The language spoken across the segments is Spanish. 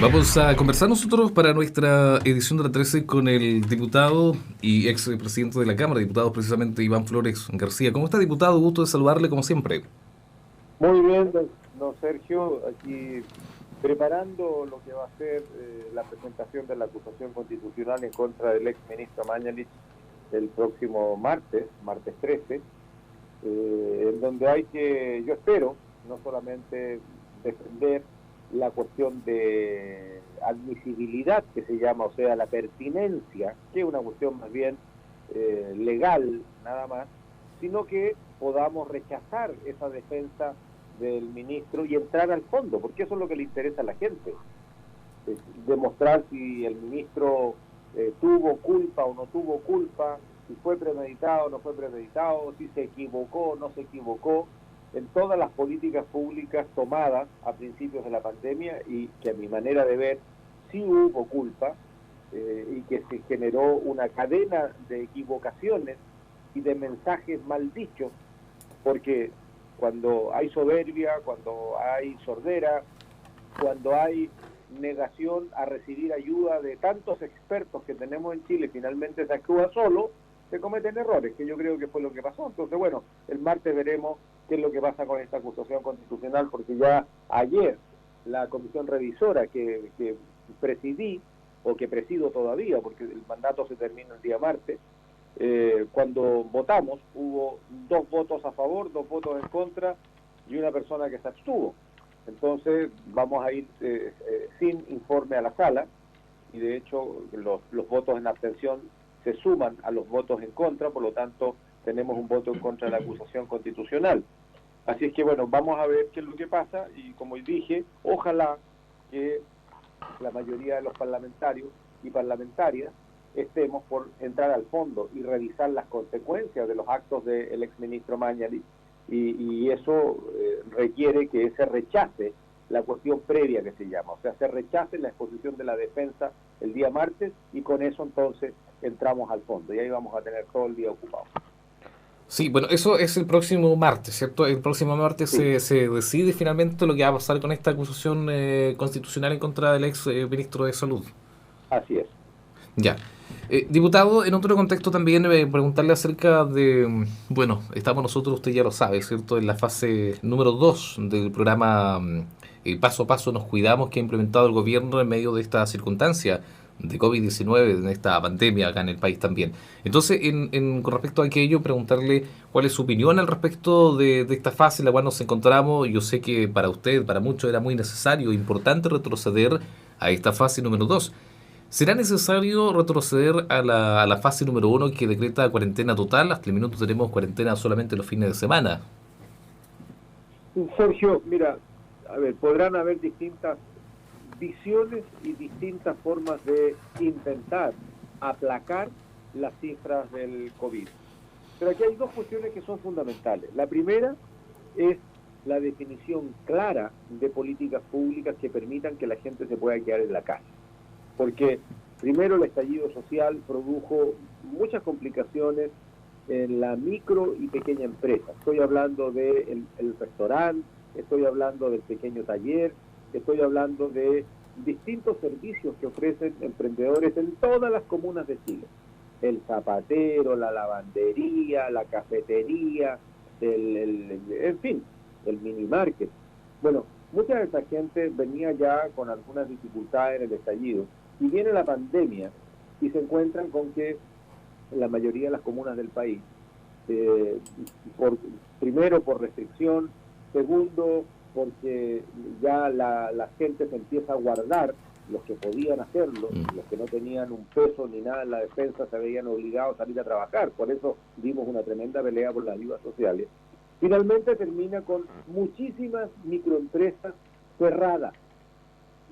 Vamos a conversar nosotros para nuestra edición de la 13 con el diputado y ex presidente de la Cámara de Diputados, precisamente Iván Flores García. ¿Cómo está, diputado? Gusto de saludarle como siempre. Muy bien, don Sergio, aquí preparando lo que va a ser la presentación de la acusación constitucional en contra del ex ministro Mañalich el próximo martes 13, en donde hay que, yo espero, no solamente defender la cuestión de admisibilidad que se llama, o sea, la pertinencia, que es una cuestión más bien legal nada más, sino que podamos rechazar esa defensa del ministro y entrar al fondo, porque eso es lo que le interesa a la gente, demostrar si el ministro tuvo culpa o no tuvo culpa, si fue premeditado o no fue premeditado, si se equivocó o no se equivocó en todas las políticas públicas tomadas a principios de la pandemia, y que a mi manera de ver sí hubo culpa, y que se generó una cadena de equivocaciones y de mensajes mal dichos, porque cuando hay soberbia, cuando hay sordera, cuando hay negación a recibir ayuda de tantos expertos que tenemos en Chile, finalmente se actúa solo, se cometen errores, que yo creo que fue lo que pasó. Entonces, bueno, el martes veremos qué es lo que pasa con esta acusación constitucional, porque ya ayer la comisión revisora que presidí, o que presido todavía, porque el mandato se termina el día martes, cuando votamos hubo 2 votos a favor, 2 votos en contra y una persona que se abstuvo. Entonces vamos a ir sin informe a la sala, y de hecho los votos en abstención se suman a los votos en contra, por lo tanto tenemos un voto en contra de la acusación constitucional. Así es que bueno, vamos a ver qué es lo que pasa, y como dije, ojalá que la mayoría de los parlamentarios y parlamentarias estemos por entrar al fondo y revisar las consecuencias de los actos del exministro Mañalich, y eso requiere que se rechace la cuestión previa que se llama, o sea, se rechace la exposición de la defensa el día martes, y con eso entonces entramos al fondo, y ahí vamos a tener todo el día ocupado. Sí, bueno, eso es el próximo martes, ¿cierto? El próximo martes Sí, se decide finalmente lo que va a pasar con esta acusación constitucional en contra del ex ministro de Salud. así es. Ya. Diputado, en otro contexto también preguntarle acerca de, bueno, estamos nosotros, usted ya lo sabe, ¿cierto? En la fase número 2 del programa Paso a Paso Nos Cuidamos, que ha implementado el gobierno en medio de esta circunstancia de COVID-19, en esta pandemia acá en el país también. Entonces, con respecto a aquello, preguntarle cuál es su opinión al respecto de esta fase en la cual nos encontramos. Yo sé que para usted, para muchos, era muy necesario, importante retroceder a esta fase número 2. ¿Será necesario retroceder a la fase número 1 que decreta cuarentena total? Hasta el minuto tenemos cuarentena solamente los fines de semana. Sergio, mira, a ver, podrán haber distintas visiones y distintas formas de intentar aplacar las cifras del COVID. Pero aquí hay 2 cuestiones que son fundamentales. La primera es la definición clara de políticas públicas que permitan que la gente se pueda quedar en la casa. Porque primero el estallido social produjo muchas complicaciones en la micro y pequeña empresa. Estoy hablando del restaurante, estoy hablando del pequeño taller, estoy hablando de distintos servicios que ofrecen emprendedores en todas las comunas de Chile. El zapatero, la lavandería, la cafetería, en fin, el mini market. Bueno, mucha de esa gente venía ya con algunas dificultades en el estallido, y viene la pandemia y se encuentran con que la mayoría de las comunas del país, eh, primero por restricción, segundo porque ya la gente se empieza a guardar, los que podían hacerlo, los que no tenían un peso ni nada en la defensa se veían obligados a salir a trabajar. Por eso dimos una tremenda pelea por las ayudas sociales. Finalmente termina con muchísimas microempresas cerradas,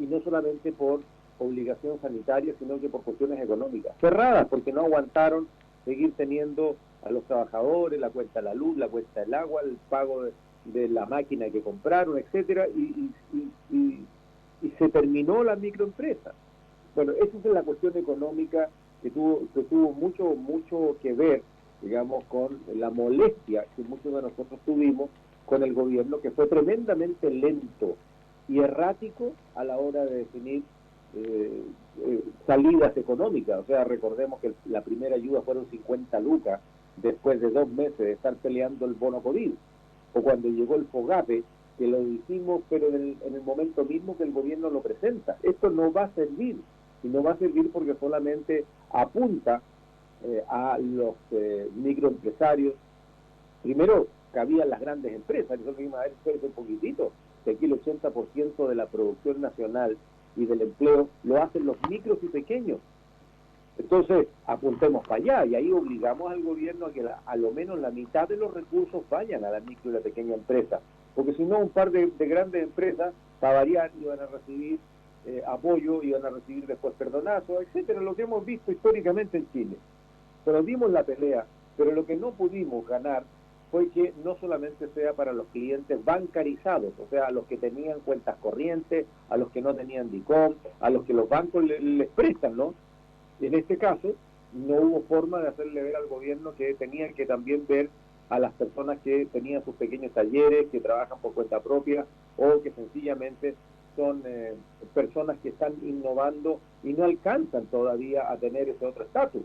y no solamente por obligación sanitaria, sino que por cuestiones económicas. Cerradas porque no aguantaron seguir teniendo a los trabajadores, la cuenta de la luz, la cuenta del agua, el pago de la máquina que compraron, etcétera, y se terminó la microempresa. Bueno, esa es la cuestión económica que tuvo mucho que ver, digamos, con la molestia que muchos de nosotros tuvimos con el gobierno, que fue tremendamente lento y errático a la hora de definir salidas económicas. O sea, recordemos que la primera ayuda fueron 50 lucas después de 2 meses de estar peleando el bono COVID, o cuando llegó el FOGAPE, que lo hicimos pero en el momento mismo que el gobierno lo presenta. Esto no va a servir, y no va a servir porque solamente apunta a los microempresarios. Primero cabían las grandes empresas, nosotros vimos a ver un poquitito, que aquí el 80% de la producción nacional y del empleo lo hacen los micros y pequeños. Entonces, apuntemos para allá, y ahí obligamos al gobierno a que a lo menos la mitad de los recursos vayan a la micro y la pequeña empresa, porque si no, un par de grandes empresas, para variar, iban a recibir apoyo, iban a recibir después perdonazos, etcétera, lo que hemos visto históricamente en Chile. Pero dimos la pelea, pero lo que no pudimos ganar fue que no solamente sea para los clientes bancarizados, o sea, a los que tenían cuentas corrientes, a los que no tenían DICOM, a los que los bancos les prestan, ¿no? En este caso, no hubo forma de hacerle ver al gobierno que tenían que también ver a las personas que tenían sus pequeños talleres, que trabajan por cuenta propia, o que sencillamente son personas que están innovando y no alcanzan todavía a tener ese otro estatus.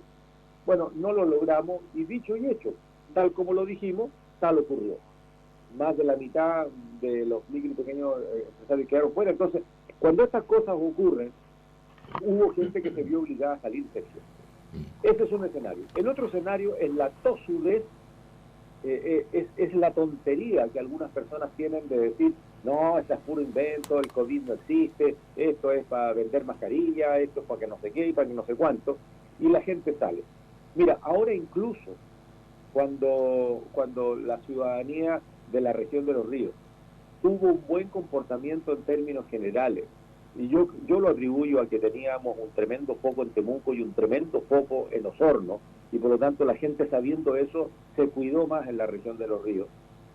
Bueno, no lo logramos, y dicho y hecho, tal como lo dijimos, tal ocurrió. Más de la mitad de los micro y pequeños empresarios quedaron fuera. Entonces, cuando estas cosas ocurren, hubo gente que se vio obligada a salir, Sergio. Ese es un escenario. El otro escenario es la tosudez, es la tontería que algunas personas tienen de decir, no, este es puro invento, el COVID no existe, esto es para vender mascarilla, esto es para que no sé qué y para que no sé cuánto, y la gente sale. Mira, ahora incluso cuando la ciudadanía de la región de Los Ríos tuvo un buen comportamiento en términos generales, y yo lo atribuyo a que teníamos un tremendo foco en Temuco y un tremendo foco en Osorno, y por lo tanto la gente, sabiendo eso, se cuidó más en la región de Los Ríos.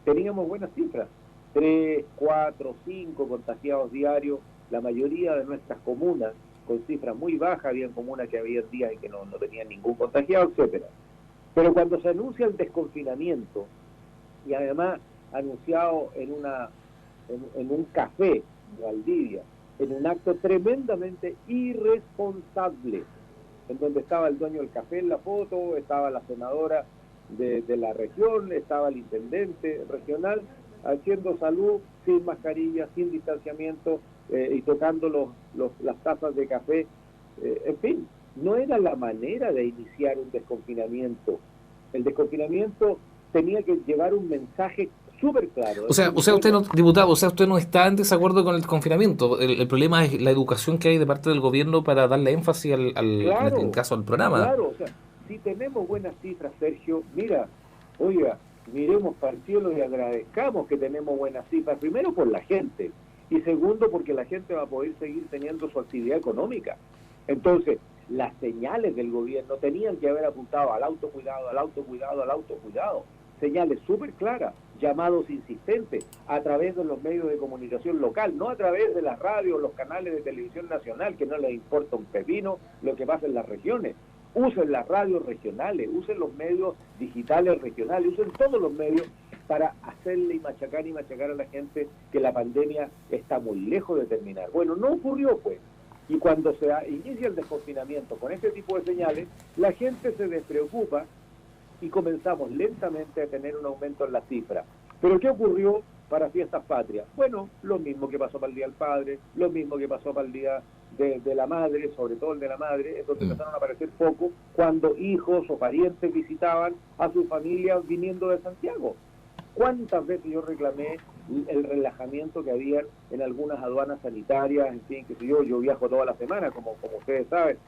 Teníamos buenas cifras, 3, 4, 5 contagiados diarios, la mayoría de nuestras comunas con cifras muy bajas, había comunas que había días en que no tenían ningún contagiado, etcétera. Pero cuando se anuncia el desconfinamiento, y además anunciado en un café de Valdivia, en un acto tremendamente irresponsable, en donde estaba el dueño del café en la foto, estaba la senadora de la región, estaba el intendente regional, haciendo salud sin mascarilla, sin distanciamiento, y tocando las tazas de café. En fin, no era la manera de iniciar un desconfinamiento. El desconfinamiento tenía que llevar un mensaje súper claro. O sea, usted no, diputado, o sea, usted no está en desacuerdo con el confinamiento. El problema es la educación que hay de parte del gobierno para darle énfasis claro, en este caso, al programa. Claro, o sea, si tenemos buenas cifras, Sergio, mira, oiga, miremos para el cielo y agradezcamos que tenemos buenas cifras, primero por la gente, y segundo porque la gente va a poder seguir teniendo su actividad económica. Entonces, las señales del gobierno tenían que haber apuntado al autocuidado, al autocuidado, al autocuidado. Señales súper claras, llamados insistentes a través de los medios de comunicación local, no a través de las radios, los canales de televisión nacional, que no les importa un pepino lo que pasa en las regiones. Usen las radios regionales, usen los medios digitales regionales, usen todos los medios para hacerle y machacar a la gente que la pandemia está muy lejos de terminar. Bueno, no ocurrió pues. Y cuando se inicia el desconfinamiento con este tipo de señales, la gente se despreocupa y comenzamos lentamente a tener un aumento en la cifra. ¿Pero qué ocurrió para Fiestas Patrias? Bueno, lo mismo que pasó para el Día del Padre, lo mismo que pasó para el Día de la Madre, sobre todo el de la Madre, es donde empezaron a aparecer focos cuando hijos o parientes visitaban a sus familias viniendo de Santiago. ¿Cuántas veces yo reclamé el relajamiento que había en algunas aduanas sanitarias? En fin, que si yo viajo toda la semana, como ustedes saben,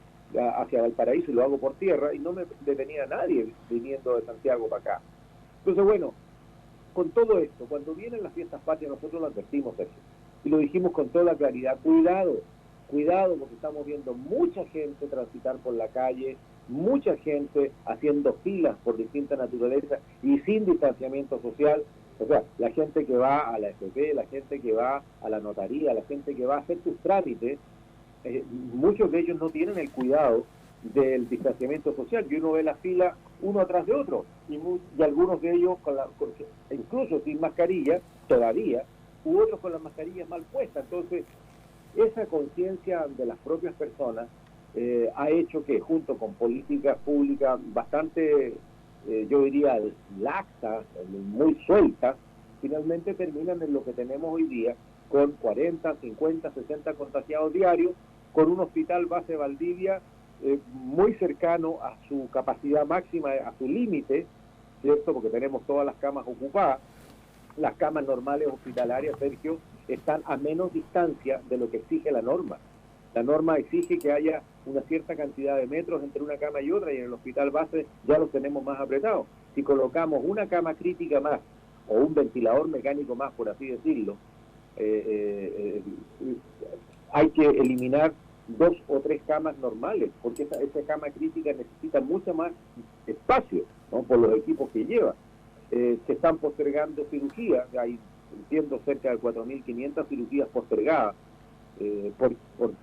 hacia Valparaíso, y lo hago por tierra, y no me detenía nadie viniendo de Santiago para acá. Entonces, bueno, con todo esto, cuando vienen las Fiestas Patrias, nosotros lo advertimos, Sergio, y lo dijimos con toda claridad: cuidado, porque estamos viendo mucha gente transitar por la calle, mucha gente haciendo filas por distinta naturaleza y sin distanciamiento social. O sea, la gente que va a la FP, la gente que va a la notaría, la gente que va a hacer sus trámites, muchos de ellos no tienen el cuidado del distanciamiento social, y uno ve la fila uno atrás de otro, y algunos de ellos incluso sin mascarilla todavía, u otros con las mascarillas mal puestas. Entonces, esa conciencia de las propias personas ha hecho que, junto con políticas públicas bastante, yo diría, laxas, muy sueltas, finalmente terminan en lo que tenemos hoy día, con 40, 50, 60 contagiados diarios, con un hospital base Valdivia muy cercano a su capacidad máxima, a su límite, ¿cierto? Porque tenemos todas las camas ocupadas. Las camas normales hospitalarias, Sergio, están a menos distancia de lo que exige la norma. La norma exige que haya una cierta cantidad de metros entre una cama y otra, y en el hospital base ya los tenemos más apretados. Si colocamos una cama crítica más, o un ventilador mecánico más, por así decirlo, hay que eliminar 2 o 3 camas normales, porque esa cama crítica necesita mucho más espacio, ¿no? Por los equipos que lleva. Se están postergando cirugías, hay, entiendo, cerca de 4.500 cirugías postergadas,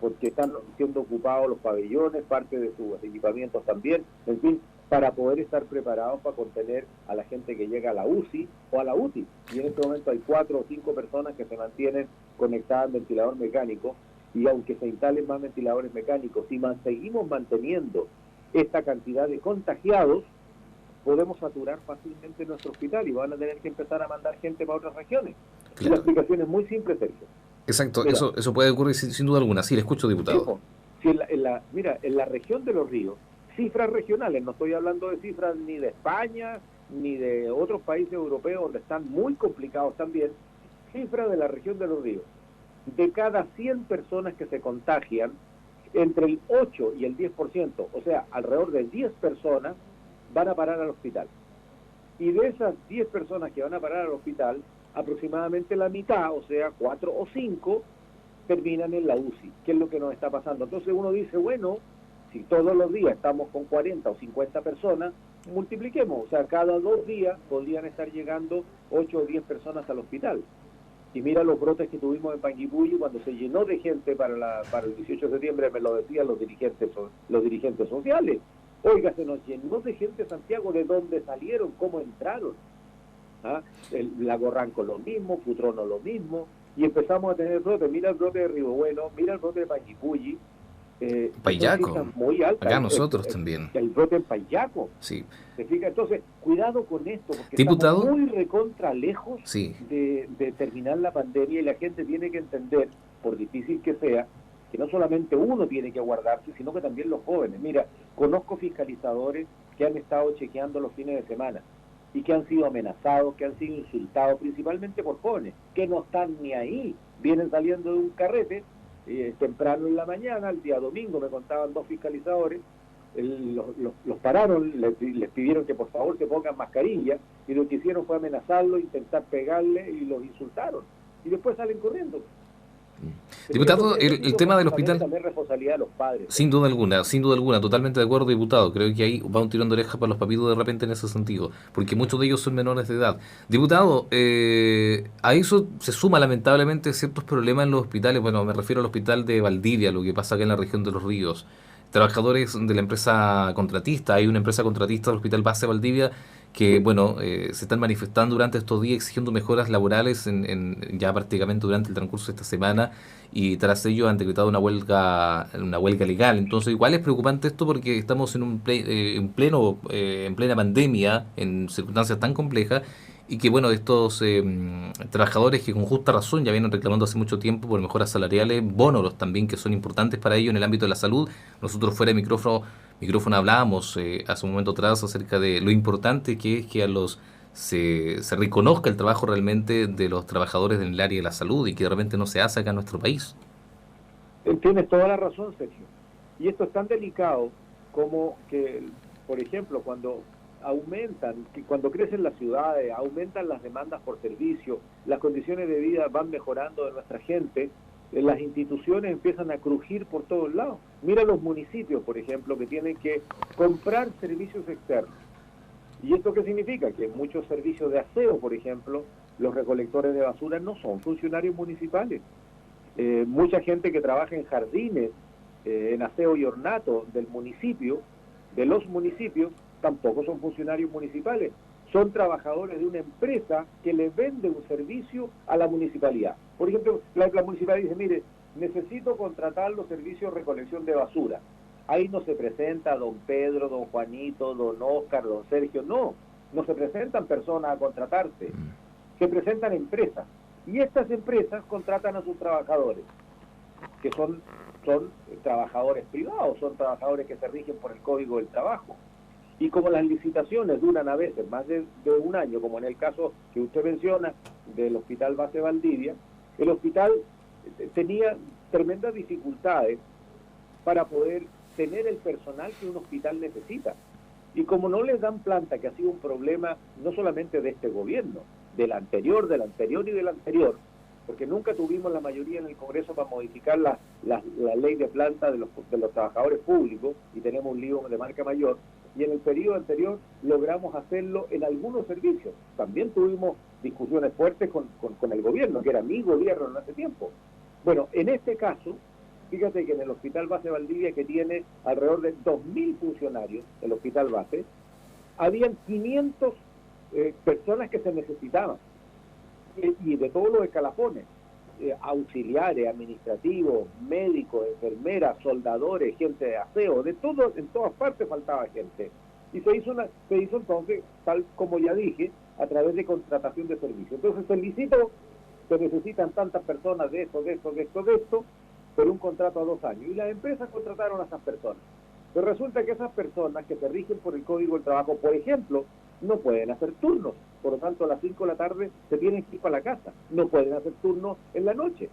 porque están siendo ocupados los pabellones, parte de sus equipamientos también, en fin, para poder estar preparados para contener a la gente que llega a la UCI o a la UTI. Y en este momento hay 4 o 5 personas que se mantienen conectadas al ventilador mecánico, y aunque se instalen más ventiladores mecánicos, si seguimos manteniendo esta cantidad de contagiados, podemos saturar fácilmente nuestro hospital y van a tener que empezar a mandar gente para otras regiones. Claro. Y la explicación es muy simple, Sergio. Exacto, mira, eso puede ocurrir sin duda alguna. Sí, le escucho, diputado. Sí, mira, en la región de Los Ríos, cifras regionales, no estoy hablando de cifras ni de España, ni de otros países europeos donde están muy complicados también, cifras de la región de Los Ríos. De cada 100 personas que se contagian, entre el 8 y el 10%, o sea, alrededor de 10 personas, van a parar al hospital. Y de esas 10 personas que van a parar al hospital, aproximadamente la mitad, o sea, 4 o 5, terminan en la UCI, que es lo que nos está pasando. Entonces uno dice, bueno, si todos los días estamos con 40 o 50 personas, multipliquemos, o sea, cada 2 días podrían estar llegando 8 o 10 personas al hospital. Y mira los brotes que tuvimos en Panguipulli cuando se llenó de gente para el 18 de septiembre, me lo decían los dirigentes sociales. Oiga, se nos llenó de gente Santiago, ¿de dónde salieron? ¿Cómo entraron? El Lago Ranco lo mismo, Futrono lo mismo, y empezamos a tener brotes. Mira el brote de Río Bueno, mira el brote de Panguipulli. Payaco, muy altas. Acá nosotros también. El brote en Payaco. Sí. ¿Se fija? Entonces, cuidado con esto, porque ¿Diputado? Estamos muy recontra lejos sí. de terminar la pandemia, y la gente tiene que entender, por difícil que sea, que no solamente uno tiene que guardarse, sino que también los jóvenes. Mira, conozco fiscalizadores que han estado chequeando los fines de semana y que han sido amenazados, que han sido insultados, principalmente por jóvenes, que no están ni ahí, vienen saliendo de un carrete temprano en la mañana, el día domingo me contaban 2 fiscalizadores, los pararon, les pidieron que por favor se pongan mascarilla, y lo que hicieron fue amenazarlos, intentar pegarle, y los insultaron, y después salen corriendo. Diputado, el tema del hospital también es responsabilidad de los padres. Sin duda alguna, totalmente de acuerdo, diputado. Creo que ahí va un tirón de oreja para los papitos de repente en ese sentido, porque muchos de ellos son menores de edad. Diputado, a eso se suma lamentablemente ciertos problemas en los hospitales. Bueno, me refiero al hospital de Valdivia, lo que pasa acá en la región de Los Ríos. Trabajadores de la empresa contratista, hay una empresa contratista del Hospital Base Valdivia que, bueno, se están manifestando durante estos días exigiendo mejoras laborales ya prácticamente durante el transcurso de esta semana, y tras ello han decretado una huelga legal. Entonces igual es preocupante esto porque estamos en en plena pandemia, en circunstancias tan complejas, y que, bueno, estos trabajadores que con justa razón ya vienen reclamando hace mucho tiempo por mejoras salariales, bonos también que son importantes para ellos en el ámbito de la salud. Nosotros fuera de micrófono hablábamos hace un momento atrás acerca de lo importante que es que se reconozca el trabajo realmente de los trabajadores en el área de la salud, y que de repente no se hace acá en nuestro país. Tienes toda la razón, Sergio. Y esto es tan delicado como que, por ejemplo, cuando crecen las ciudades, aumentan las demandas por servicio, las condiciones de vida van mejorando de nuestra gente, las instituciones empiezan a crujir por todos lados. Mira los municipios, por ejemplo, que tienen que comprar servicios externos. ¿Y esto qué significa? Que muchos servicios de aseo, por ejemplo, los recolectores de basura no son funcionarios municipales. Mucha gente que trabaja en jardines, en aseo y ornato del municipio, de los municipios, tampoco son funcionarios municipales, son trabajadores de una empresa que le vende un servicio a la municipalidad. Por ejemplo, la municipalidad dice, mire, necesito contratar los servicios de recolección de basura. Ahí no se presenta don Pedro, don Juanito, don Óscar, don Sergio, no se presentan personas a contratarse, se presentan empresas. Y estas empresas contratan a sus trabajadores, que son trabajadores privados, son trabajadores que se rigen por el Código del Trabajo. Y como las licitaciones duran a veces más de un año, como en el caso que usted menciona del Hospital Base Valdivia, el hospital tenía tremendas dificultades para poder tener el personal que un hospital necesita. Y como no les dan planta, que ha sido un problema no solamente de este gobierno, del anterior y del anterior, porque nunca tuvimos la mayoría en el Congreso para modificar la ley de planta de los trabajadores públicos, y tenemos un lío de marca mayor, y en el periodo anterior logramos hacerlo en algunos servicios. También tuvimos discusiones fuertes con el gobierno, que era mi gobierno en hace tiempo. Bueno, en este caso, fíjate que en el Hospital Base Valdivia, que tiene alrededor de 2.000 funcionarios, el Hospital Base, habían 500 personas que se necesitaban, y de todos los escalafones, auxiliares, administrativos, médicos, enfermeras, soldadores, gente de aseo, de todo, en todas partes faltaba gente. Y se hizo entonces, tal como ya dije, a través de contratación de servicios. Entonces se licitó, se necesitan tantas personas de esto, por un contrato a 2 años. Y las empresas contrataron a esas personas. Pero resulta que esas personas que se rigen por el Código del Trabajo, por ejemplo, no pueden hacer turnos. Por lo tanto, a las 5 de la tarde se tienen que ir para la casa. No pueden hacer turnos en la noche.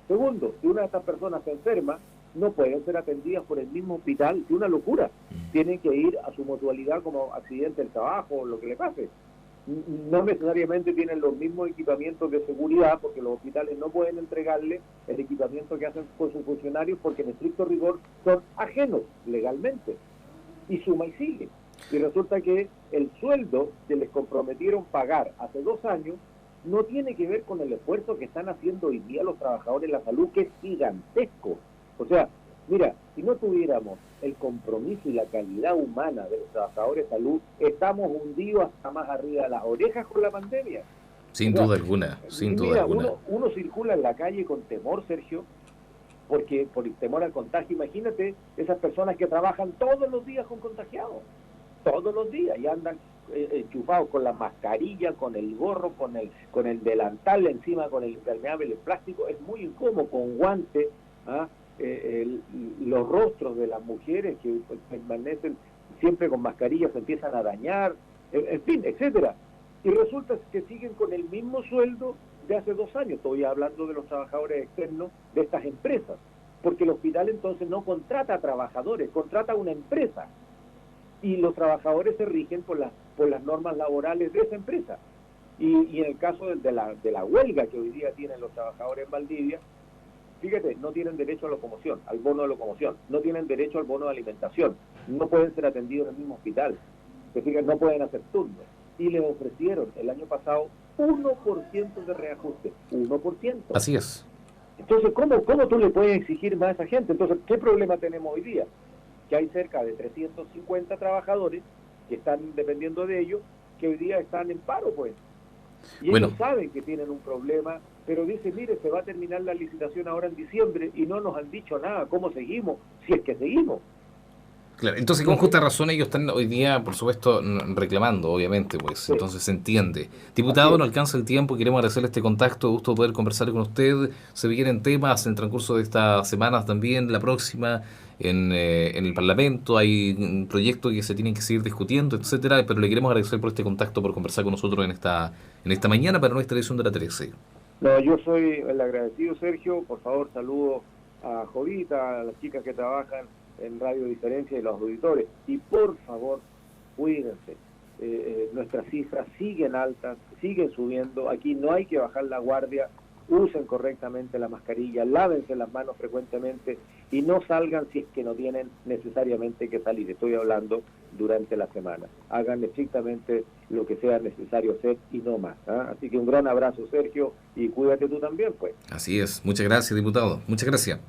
Segundo, si una de estas personas se enferma, no pueden ser atendidas por el mismo hospital. Es una locura. Tienen que ir a su mutualidad como accidente del trabajo o lo que le pase. No necesariamente tienen los mismos equipamientos de seguridad, porque los hospitales no pueden entregarle el equipamiento que hacen con sus funcionarios, porque en estricto rigor son ajenos legalmente. Y suma y sigue. Y resulta que el sueldo que les comprometieron pagar hace 2 años no tiene que ver con el esfuerzo que están haciendo hoy día los trabajadores de la salud, que es gigantesco. O sea, mira, si no tuviéramos el compromiso y la calidad humana de los trabajadores de salud, estamos hundidos hasta más arriba de las orejas con la pandemia. Sin duda alguna, sin duda alguna. Uno circula en la calle con temor, Sergio, porque por el temor al contagio. Imagínate esas personas que trabajan todos los días con contagiados, todos los días, y andan enchufados con la mascarilla, con el gorro, con el delantal encima, con el impermeable, el plástico. Es muy incómodo, con guantes, los rostros de las mujeres que permanecen siempre con mascarillas se empiezan a dañar, en fin, etcétera. Y resulta que siguen con el mismo sueldo de hace 2 años. Estoy hablando de los trabajadores externos de estas empresas, porque el hospital entonces no contrata a trabajadores, contrata a una empresa, y los trabajadores se rigen por las normas laborales de esa empresa. Y en el caso de la huelga que hoy día tienen los trabajadores en Valdivia, fíjate, no tienen derecho a locomoción, al bono de locomoción, no tienen derecho al bono de alimentación, no pueden ser atendidos en el mismo hospital, fíjate, no pueden hacer turnos. Y les ofrecieron el año pasado 1% de reajuste, 1%. Así es. Entonces, ¿cómo tú le puedes exigir más a esa gente? Entonces, ¿qué problema tenemos hoy día? Que hay cerca de 350 trabajadores que están dependiendo de ellos, que hoy día están en paro, pues. Y ellos saben que tienen un problema, pero dicen, mire, se va a terminar la licitación ahora en diciembre y no nos han dicho nada, ¿cómo seguimos? Si es que seguimos. Claro, entonces con justa razón ellos están hoy día, por supuesto, reclamando, obviamente, pues, sí. Entonces se entiende. Diputado, no alcanza el tiempo, queremos agradecerle este contacto, gusto poder conversar con usted. Se vienen temas en el transcurso de estas semanas también, la próxima, en el Parlamento, hay un proyecto que se tienen que seguir discutiendo, etcétera, pero le queremos agradecer por este contacto, por conversar con nosotros en esta mañana para nuestra edición de la 13. No, yo soy el agradecido, Sergio. Por favor, saludo a Jovita, a las chicas que trabajan en Radio Diferencia y los auditores. Y por favor, cuídense. Nuestras cifras siguen altas, siguen subiendo. Aquí no hay que bajar la guardia. Usen correctamente la mascarilla, lávense las manos frecuentemente y no salgan si es que no tienen necesariamente que salir. Estoy hablando durante la semana. Hagan estrictamente lo que sea necesario hacer y no más. Así que un gran abrazo, Sergio, y cuídate tú también, pues. Así es. Muchas gracias, diputado. Muchas gracias.